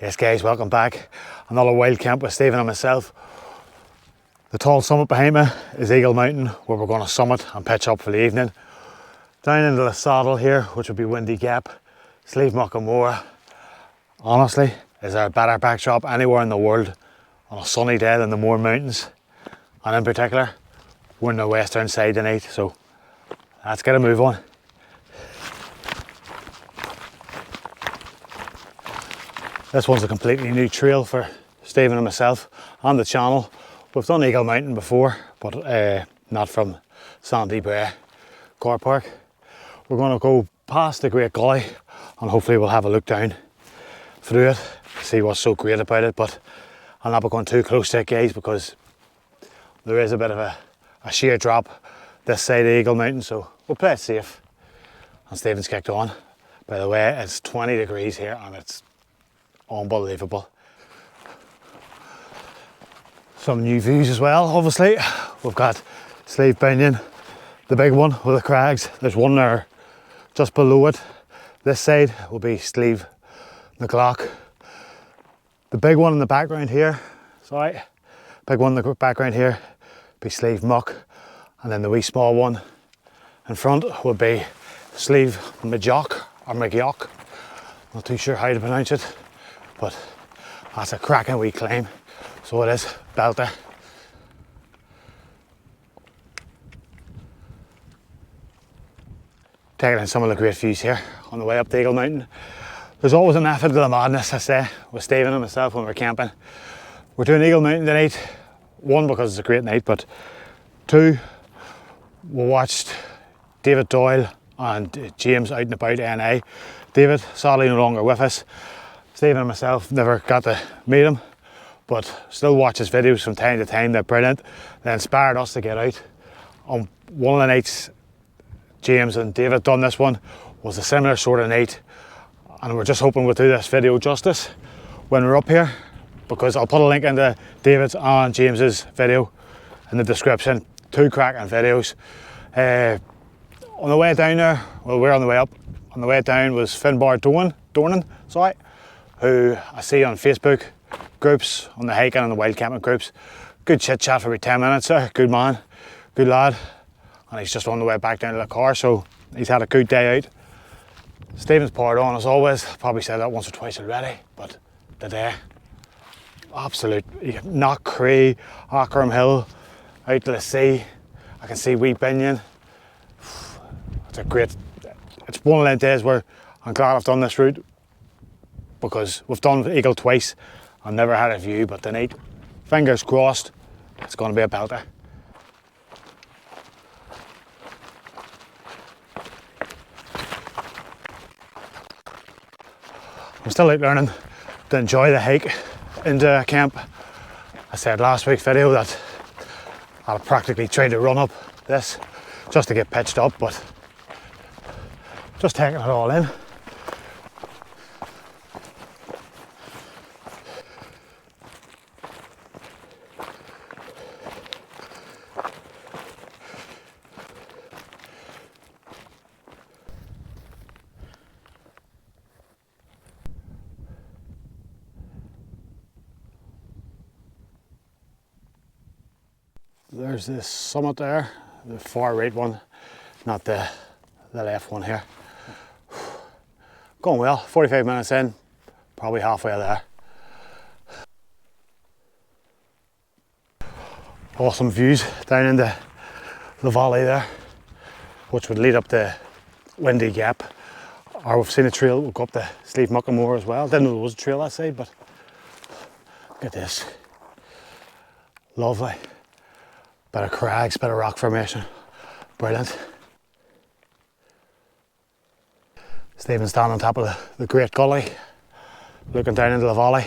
Yes guys, welcome back. Another wild camp with Stephen and myself. The tall summit behind me is Eagle Mountain, where we're going to summit and pitch up for the evening. Down into the saddle here, which would be Windy Gap, Slieve Moor, honestly, is there a better backdrop anywhere in the world on a sunny day than the Mourne Mountains? And in particular, we're in the western side tonight, so let's get a move on. This one's a completely new trail for Stephen and myself and the channel. We've done Eagle Mountain before, but not from Sandy Brae Car Park. We're going to go past the Great Gully and hopefully we'll have a look down through it, see what's so great about it, but I'll not be going too close to it guys, because there is a bit of a sheer drop this side of Eagle Mountain, so we'll play it safe. And Stephen's kicked on. By the way, it's 20 degrees here and it's unbelievable. Some new views as well, obviously. We've got Slieve Binnion, the big one with the crags. There's one there just below it. This side will be Slieve McLoch. The big one in the background here, big one in the background here be Slieve Muck, and then the wee small one in front would be Slieve McJock or McYock. Not too sure how to pronounce it, but that's a cracking wee climb. So it is, belter. Taking in some of the great views here on the way up the Eagle Mountain. There's always a method to the madness, I say, with Stephen and myself when we're camping. We're doing Eagle Mountain tonight. One, because it's a great night, but two, we watched David Doyle and James out and about NA. David, sadly no longer with us. Stephen and myself never got to meet him, but still watch his videos from time to time. They're brilliant. They inspired us to get out. On one of the nights James and David done this one was a similar sort of night, and we're just hoping we'll do this video justice when we're up here, because I'll put a link into David's and James's video in the description. Two cracking videos. On the way down there, well, we're on the way up. On the way down was Finbar Dornan, who I see on Facebook groups, on the hiking and the wild camping groups. Good chit chat for about 10 minutes there. Good man, good lad. And he's just on the way back down to the car, so he's had a good day out. Stephen's poured on as always. Probably said that once or twice already, but today, absolute Knock Cree, Ackram Hill, out to the sea. I can see wee Binnion. It's one of them days where I'm glad I've done this route, because we've done Eagle twice and never had a view, but tonight, fingers crossed, it's going to be a belter. I'm still out learning to enjoy the hike into camp. I said last week's video that I'll practically try to run up this just to get pitched up, but just taking it all in. There's this summit there, the far right one, not the left one here. Going well, 45 minutes in, probably halfway there. Awesome views down into the valley there, which would lead up the Windy Gap. Or we've seen a trail, we'll go up to Slieve Moor as well. Didn't know there was a trail that side, but look at this. Lovely. Bit of crags, bit of rock formation. Brilliant. Stephen's down on top of the Great Gully, looking down into the valley.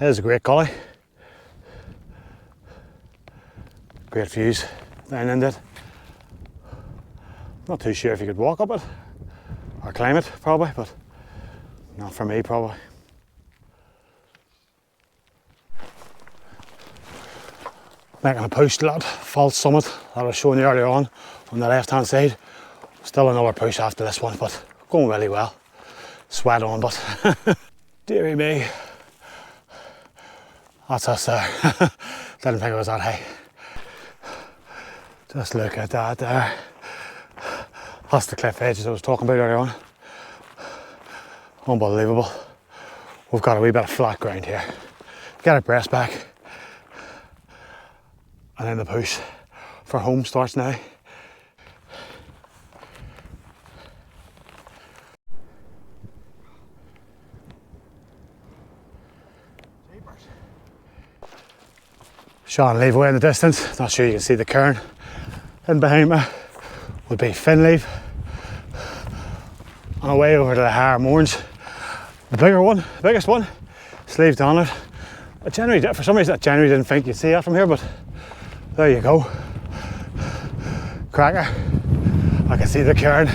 There's the Great Gully. Great views down into it. Not too sure if you could walk up it or climb it, probably, but not for me, probably. Making a push to that false summit that I was showing you earlier on the left hand side. Still another push after this one, but going really well. Sweat on, but Deary me. That's us there. Didn't think it was that high. Just look at that there. That's the cliff edges I was talking about earlier on. Unbelievable. We've got a wee bit of flat ground here. Get our breast back. And then the push for home starts now. Sean leave away in the distance. Not sure you can see the cairn. And behind me would be Finleaf. On our way over to the higher Mournes. The bigger one, the biggest one, sleeved on it. For some reason I genuinely didn't think you'd see that from here, but there you go. Cracker. I can see the cairn.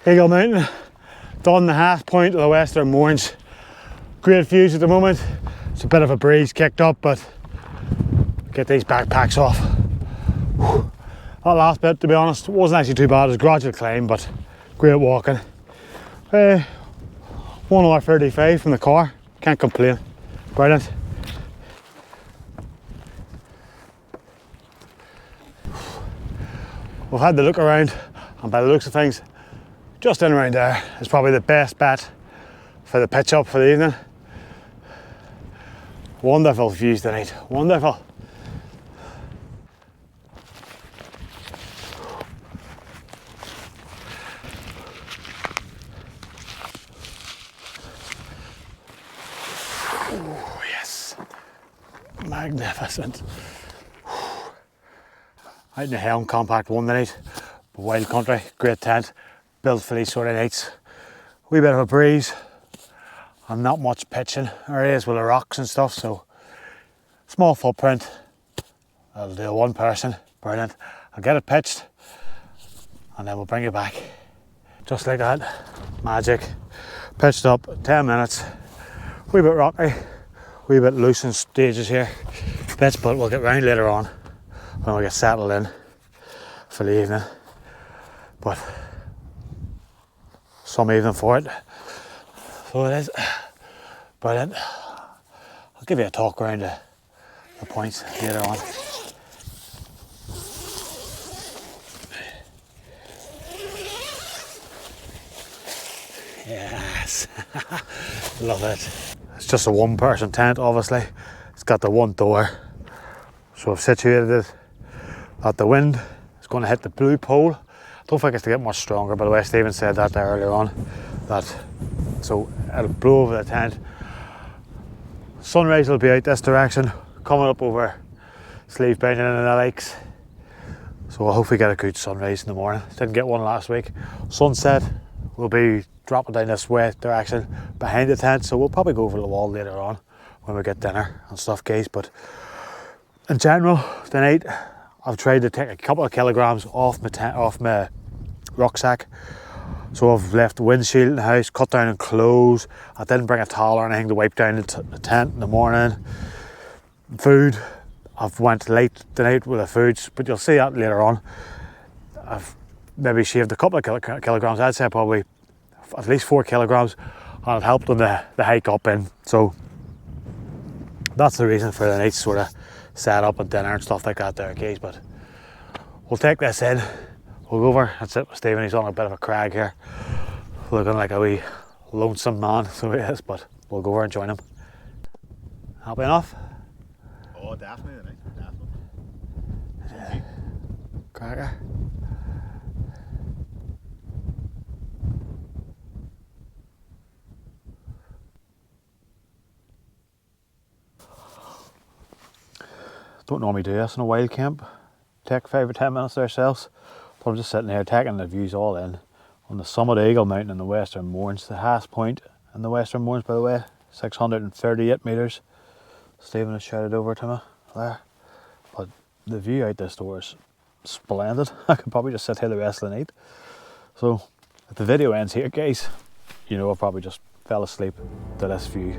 Eagle Mountain, done the half point of the Western Mournes. Great views at the moment. It's a bit of a breeze kicked up, but get these backpacks off. Whew. That last bit, to be honest, wasn't actually too bad. It was a gradual climb, but great walking. 1 hour 35 from the car. Can't complain. Brilliant. We've had the look around, and by the looks of things, just in around there is probably the best bet for the pitch up for the evening. Wonderful views tonight, wonderful. Oh yes, magnificent. Out in the Helm Compact one tonight, wild country, great tent. Built for these sort of nights. Wee bit of a breeze and not much pitching areas with the rocks and stuff, so small footprint. I'll do one person, brilliant. I'll get it pitched and then we'll bring it back. Just like that, magic. Pitched up, 10 minutes. Wee bit rocky, wee bit loose in stages here. Bits, but we'll get round later on when we get settled in for the evening. But some evening for it. So it is brilliant. I'll give you a talk around the points later on. Yes, love it. It's just a one person tent, obviously. It's got the one door. So I've situated it that the wind is going to hit the blue pole. Don't think it's to get much stronger, by the way. Stephen said that there earlier on. So it'll blow over the tent. Sun rays will be out this direction, coming up over Sleeve Mountain and the lakes. So we'll hopefully get a good sun rays in the morning. Didn't get one last week. Sunset will be dropping down this way direction behind the tent, so we'll probably go over the wall later on when we get dinner and stuff, guys. But in general, tonight I've tried to take a couple of kilograms off my rucksack. So I've left the windshield in the house, cut down on clothes. I didn't bring a towel or anything to wipe down the tent in the morning. Food, I've went late tonight with the foods, but you'll see that later on. I've maybe shaved a couple of kilograms. I'd say probably at least 4 kilograms, and it helped on the hike up in. So that's the reason for the night's sort of set up and dinner and stuff like that there, guys. But we'll take this in. We'll go over and sit with Stephen. He's on a bit of a crag here, looking like a wee lonesome man, so he is, but we'll go over and join him. Happy enough? Oh, definitely, definitely. Yeah. Cracker. Don't normally do this in a wild camp. Take 5 or 10 minutes ourselves. But I'm just sitting here taking the views all in on the summit of Eagle Mountain in the Western Mournes, the highest point in the Western Mournes, by the way, 638 metres. Stephen has shouted over to me there. But the view out this door is splendid. I could probably just sit here the rest of the night. So if the video ends here, guys, you know I probably just fell asleep to this view.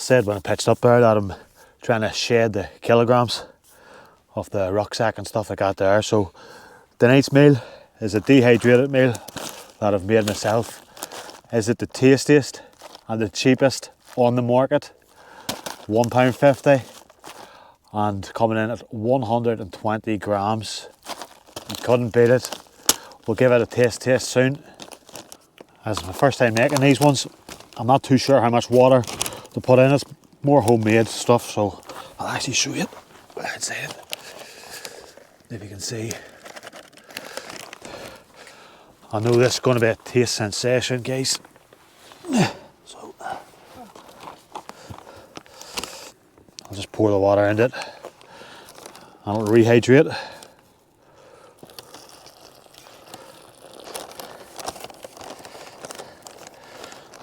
said when I pitched up there that I'm trying to shed the kilograms off the rucksack and stuff like that there. So tonight's meal is a dehydrated meal that I've made myself. Is it the tastiest and the cheapest on the market? £1.50 and coming in at 120 grams. You couldn't beat it. We'll give it a taste soon. As it's my first time making these ones, I'm not too sure how much water to put in. It's more homemade stuff, so I'll actually show you it inside it. If you can see. I know this is going to be a taste sensation, guys. So I'll just pour the water into it and it'll rehydrate.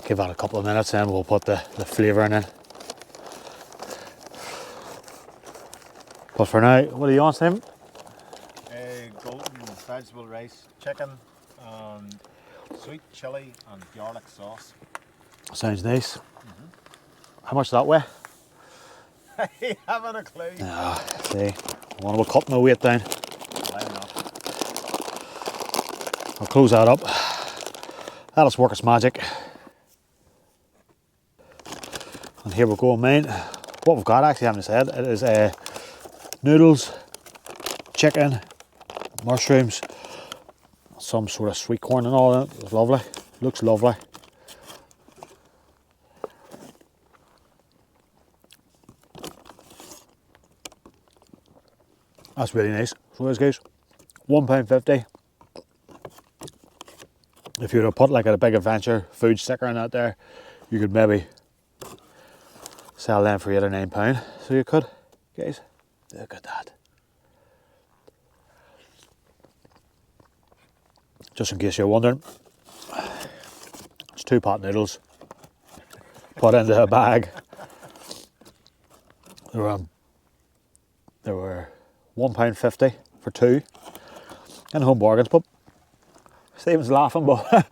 Give that a couple of minutes and we'll put the flavour in. But for now, what do you want, Sam? Golden vegetable rice, chicken, and sweet chilli and garlic sauce. Sounds nice. How much that weigh? I haven't a clue. Ah, see, I will cut my weight down. I'll close that up. Let us work its magic. And here we go, mate. What we've got, actually, I haven't said, it is noodles, chicken, mushrooms, some sort of sweet corn and all in it. It's lovely. Looks lovely. That's really nice. So this, guys, £1.50. If you were to put like a big adventure food sticker on that there, you could maybe sell them for £8 or £9. So you could, guys. Look at that. Just in case you're wondering, it's 2 pot noodles put into a bag. They were £1.50 for 2 and home bargains, but Stephen's laughing, but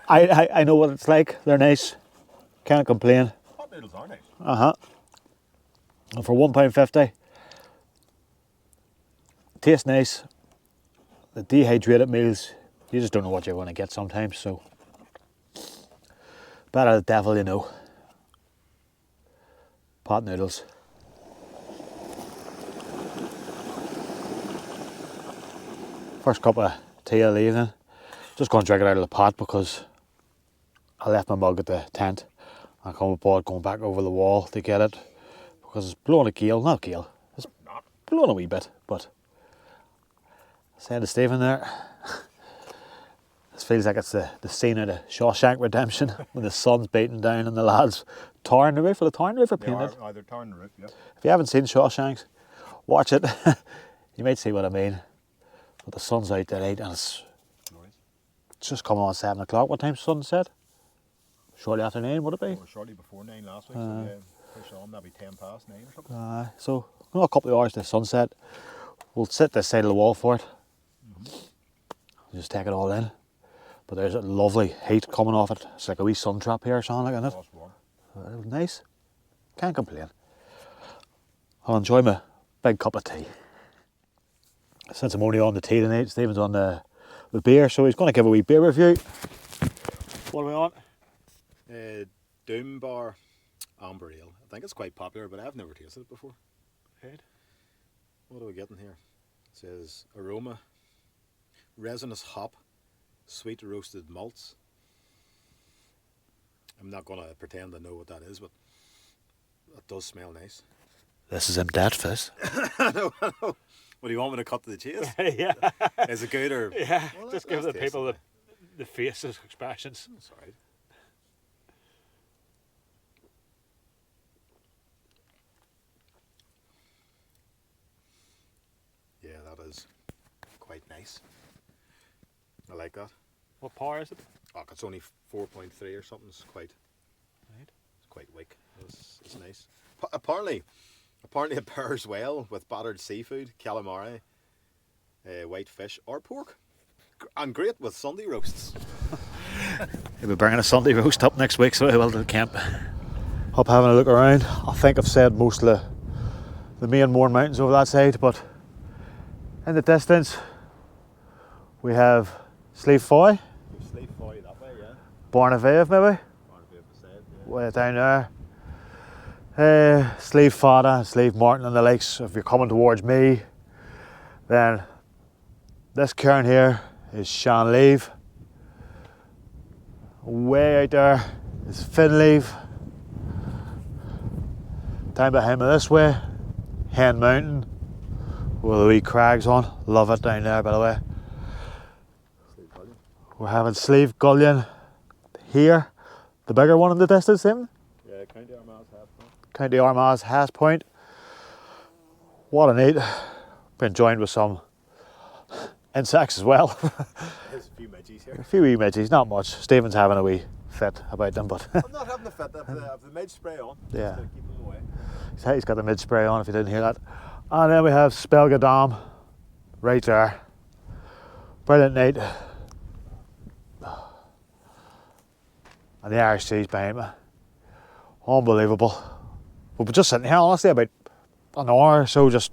I know what it's like. They're nice, can't complain. Hot noodles are nice. And for £1.50, taste nice. The dehydrated meals, you just don't know what you're going to get sometimes, so better the devil you know. Pot noodles. First cup of tea of the evening. Just going to drink it out of the pot because I left my mug at the tent. I come aboard going back over the wall to get it because it's blowing a gale, not a gale, it's blowing a wee bit, but I said to Stephen there, this feels like it's the scene of the Shawshank Redemption when the sun's beating down and the lads tarring the roof. Are they tarring the roof or painted? They're tarring the roof, yeah. If you haven't seen Shawshanks, watch it. You might see what I mean. But the sun's out tonight and it's just coming on 7 o'clock. What time's sunset? Shortly after 9, would it be? Or shortly before 9 last week, so yeah, push on, maybe 10 past 9 or something. So, we've got a couple of hours to sunset. We'll sit this side of the wall for it. Just take it all in. But there's a lovely heat coming off it. It's like a wee sun trap here or something like that. It was nice. Can't complain. I'll enjoy my big cup of tea. Since I'm only on the tea tonight, Stephen's on the beer, so he's going to give a wee beer review. What are we on? Doom Bar Amber Ale. I think it's quite popular, but I've never tasted it before. Right. What are we getting here? It says aroma, resinous hop, sweet roasted malts. I'm not going to pretend I know what that is, but that does smell nice. This is embarked fizz. I know. What do you want me to cut to the chase? Yeah. Is it good or? Yeah, Well, just give the that's people tasty. the faces, expressions. That's all right. Yeah, that is quite nice. I like that. What power is it? Oh, it's only 4.3 or something. It's quite, Right. it's quite wick. It's nice. Apparently it pairs well with battered seafood, calamari, white fish or pork. And great with Sunday roasts. We'll be bringing a Sunday roast up next week, so I will to the camp. Up having a look around. I think I've said most of the main Mourne mountains over that side, but in the distance we have Slieve Foy, Sleep Foy that way, yeah. Barnavave maybe, way down there. Slieve Fada, Slieve Martin and the lakes. If you're coming towards me, then this cairn here is Shanleave. Way out there is Finleave. Down behind me this way, Hen Mountain, with the wee crags on. Love it down there, by the way. We're having Slieve Gullion here, the bigger one in the distance, Tim? Yeah, County Armagh's Has Point. County Armagh's Has Point. What a night. Been joined with some insects as well. There's a few midgies here. A few wee midgies, not much. Stephen's having a wee fit about them, but I'm not having the fit, I've the midge spray on. yeah. Just to keep them away. He's got the mid spray on if you didn't hear that. And then we have Spelga Dam right there. Brilliant night. And the Irish Sea's behind me. Unbelievable. We've been just sitting here honestly about an hour or so, just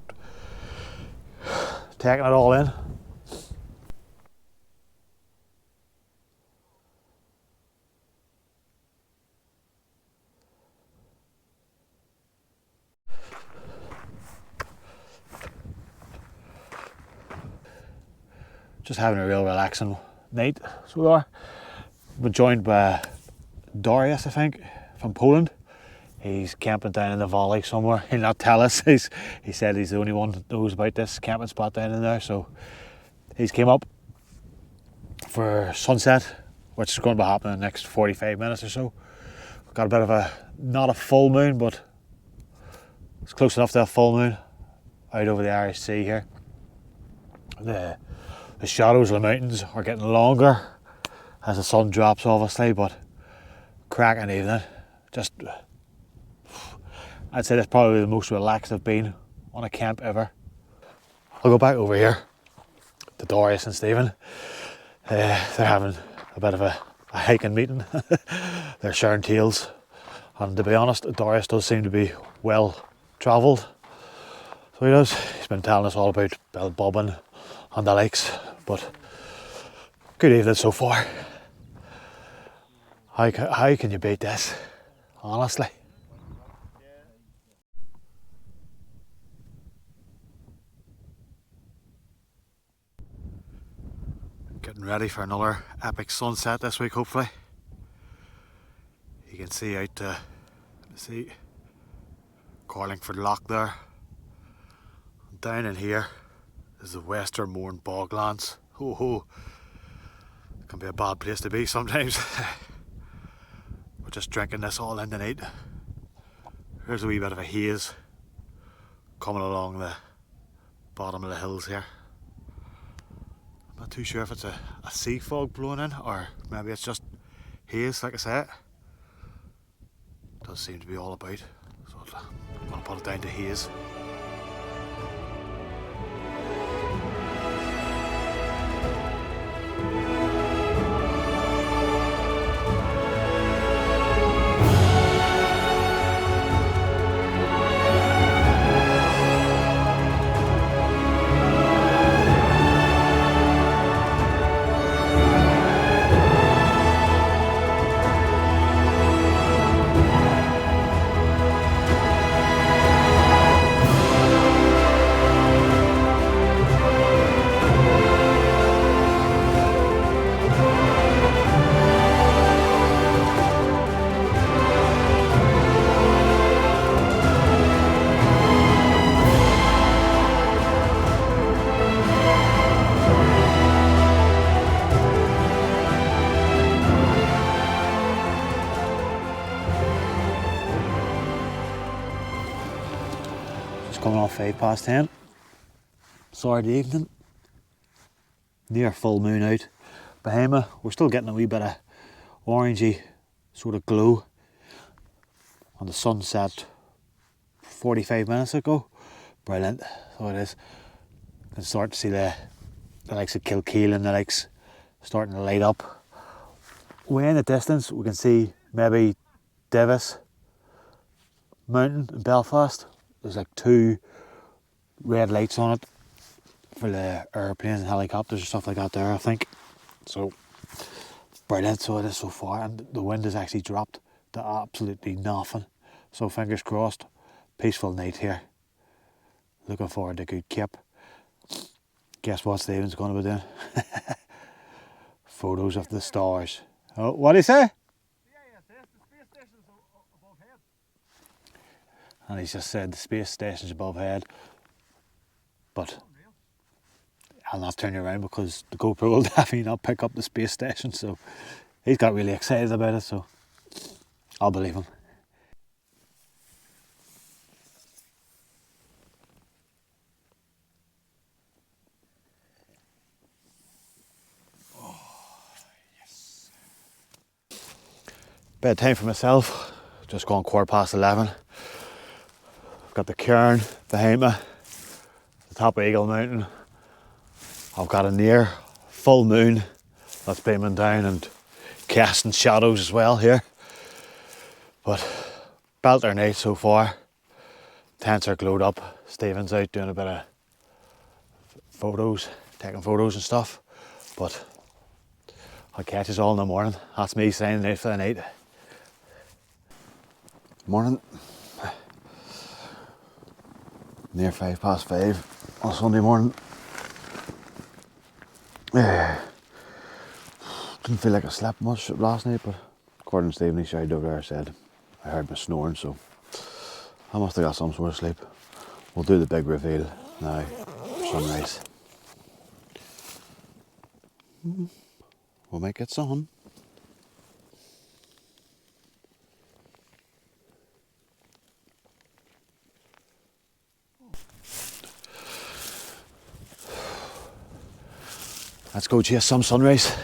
taking it all in. Just having a real relaxing night, so we are. We're joined by Darius, I think, from Poland. He's camping down in the valley somewhere. He'll not tell us. He said he's the only one that knows about this camping spot down in there. So he's came up for sunset, which is going to be happening in the next 45 minutes or so. We've got a bit of a, not a full moon, but it's close enough to a full moon out over the Irish Sea here. The shadows of the mountains are getting longer as the sun drops, obviously, but cracking evening. Just, I'd say that's probably the most relaxed I've been on a camp ever. I'll go back over here to Darius and Stephen. They're having a bit of a hiking meeting. They're sharing tales, and to be honest, Darius does seem to be well travelled. So he does. He's been telling us all about Bill Bobbin and the lakes, but good evening so far. How can you beat this, honestly? Getting ready for another epic sunset this week, hopefully. You can see out to Carlingford Loch there. Down in here is the Western Mournes boglands. It can be a bad place to be sometimes. We're just drinking this all in tonight. Here's a wee bit of a haze coming along the bottom of the hills here. I'm not too sure if it's a sea fog blowing in, or maybe it's just haze, like I said. It does seem to be all about, so I'm going to put it down to haze. Coming off 10:05. Saturday evening. Near full moon out behind me. We're still getting a wee bit of orangey sort of glow on the sunset 45 minutes ago. Brilliant. So it is. You can start to see the likes of Kilkeel and the likes starting to light up. Way in the distance we can see maybe Divis mountain in Belfast. There's like 2 red lights on it for the airplanes and helicopters and stuff like that there, I think. So brilliant, so it is so far, and the wind has actually dropped to absolutely nothing. So fingers crossed, peaceful night here. Looking forward to a good kip. Guess what Stephen's going to be doing? Photos of the stars. Oh, what did he say? And he's just said the space station's above head. But I'll not turn you around because the GoPro will definitely not pick up the space station. So he's got really excited about it, so I'll believe him. Bedtime for myself, just gone 11:15. I've got the cairn behind me, the top of Eagle Mountain. I've got a near full moon that's beaming down and casting shadows as well here. But belter night so far. Tents are glowed up. Stephen's out doing a bit of photos, taking photos and stuff. But I'll catch us all in the morning. That's me signing out for the night. Morning. Near 5:05 on Sunday morning. Didn't feel like I slept much last night, but according to Stephen, he shouted over there, said I heard me snoring, so I must have got some sort of sleep. We'll do the big reveal now. Sunrise. We'll make it sun. Let's go chase some sunrise.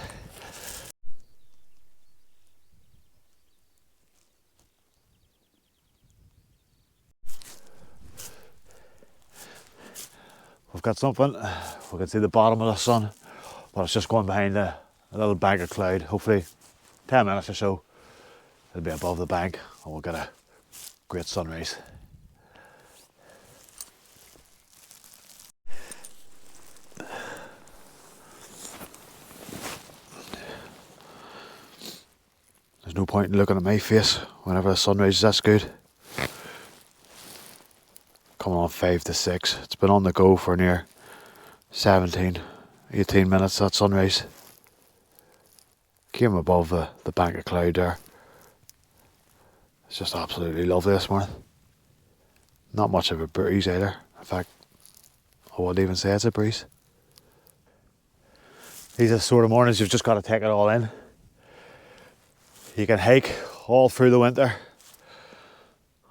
We've got something. We can see the bottom of the sun, but it's just going behind a little bank of cloud. Hopefully 10 minutes or so it'll be above the bank and we'll get a great sunrise. There's no point in looking at my face whenever the sunrise is that good. Coming on 5 to 6. It's been on the go for near 17, 18 minutes, that sunrise. Came above the bank of cloud there. It's just absolutely lovely this morning. Not much of a breeze either. In fact, I wouldn't even say it's a breeze. These are the sort of mornings you've just got to take it all in. You can hike all through the winter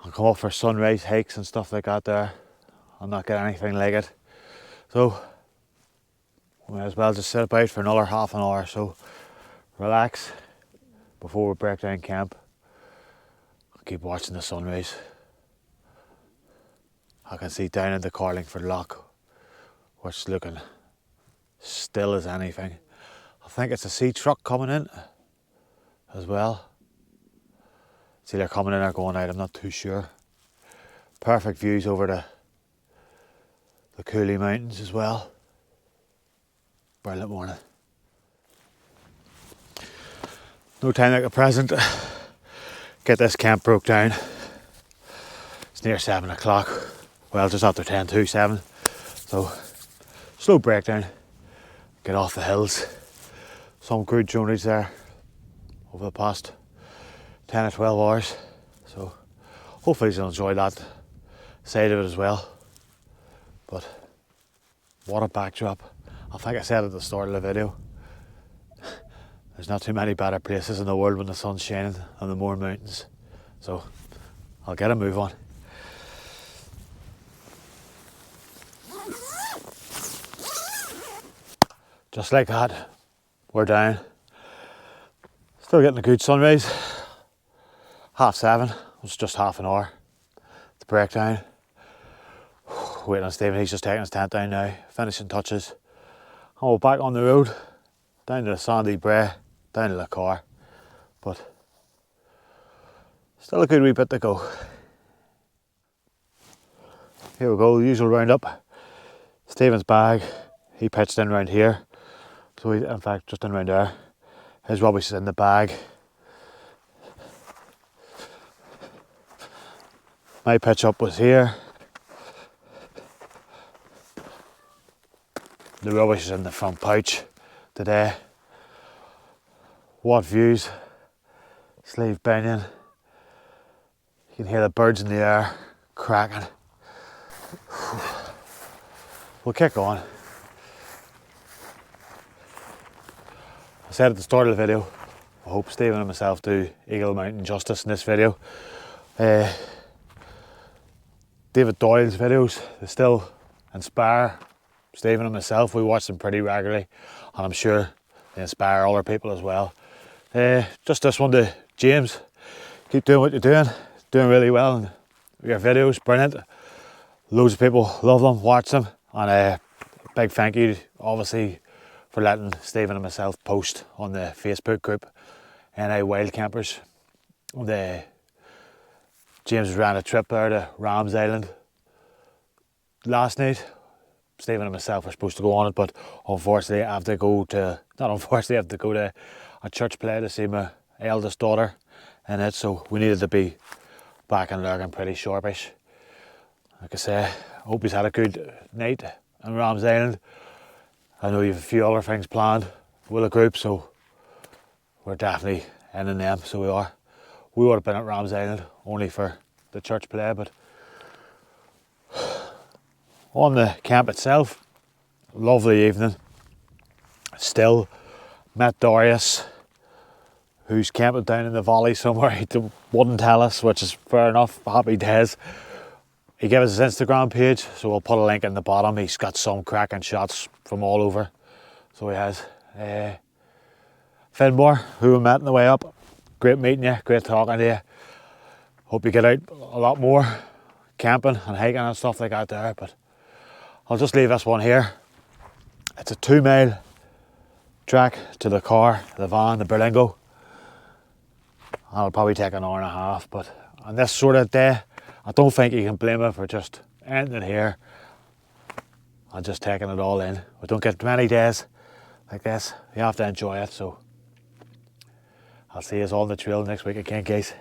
and come up for sunrise hikes and stuff like that there and not get anything like it. So we may as well just sit about for another half an hour or so, relax before we break down camp and keep watching the sunrise. I can see down in the Carlingford Loch, which is looking still as anything. I think it's a sea truck coming in as well. It's either coming in or going out, I'm not too sure. Perfect views over the Cooley Mountains as well. Brilliant morning. No time like the present. Get this camp broke down. It's near 7 o'clock. Well, just after 10 to 7. So, slow breakdown. Get off the hills. Some good journeys there over the past 10 or 12 hours. So, hopefully you'll enjoy that side of it as well. But, what a backdrop. I think I said at the start of the video, there's not too many better places in the world when the sun's shining than the Mourne Mountains. So, I'll get a move on. Just like that, we're down. Still getting a good sunrise. 7:30, it's just half an hour to break down. Waiting on Stephen, he's just taking his tent down now, finishing touches. And we're back on the road, down to the sandy brae, down to the car. But still a good wee bit to go. Here we go, the usual roundup. Stephen's bag, he pitched in round here. So he, in fact, just in round there. His rubbish is in the bag. My pitch up was here. The rubbish is in the front pouch today. What views. Sleeve banging. You can hear the birds in the air cracking. We'll kick on. I said at the start of the video, I hope Stephen and myself do Eagle Mountain justice in this video. David Doyle's videos, they still inspire Stephen and myself. We watch them pretty regularly, and I'm sure they inspire other people as well. Just this one to James. Keep doing what you're doing really well, and your videos, brilliant. Loads of people love them, watch them, and big thank you, obviously, for letting Stephen and myself post on the Facebook group, NI Wild Campers. James ran a trip there to Rams Island last night. Stephen and myself were supposed to go on it, but unfortunately I have to go to a church play to see my eldest daughter in it, so we needed to be back in Lurgan pretty sharpish. Like I say, I hope he's had a good night in Rams Island. I know you have a few other things planned with a group, so we're definitely in them, so we are. We would have been at Rams Island only for the church play, but on the camp itself, lovely evening. Still met Darius, who's camping down in the valley somewhere. He wouldn't tell us, which is fair enough, happy days. He gave us his Instagram page, so we'll put a link in the bottom. He's got some cracking shots from all over, so he has. Finmore, who we met on the way up, great meeting you, great talking to you. Hope you get out a lot more camping and hiking and stuff like that there, but I'll just leave this one here. It's a 2-mile track to the car, the van, the Berlingo. I'll probably take an hour and a half, but on this sort of day, I don't think you can blame me for just ending here and just taking it all in. We don't get many days like this. You have to enjoy it, so I'll see you all on the trail next week again, guys.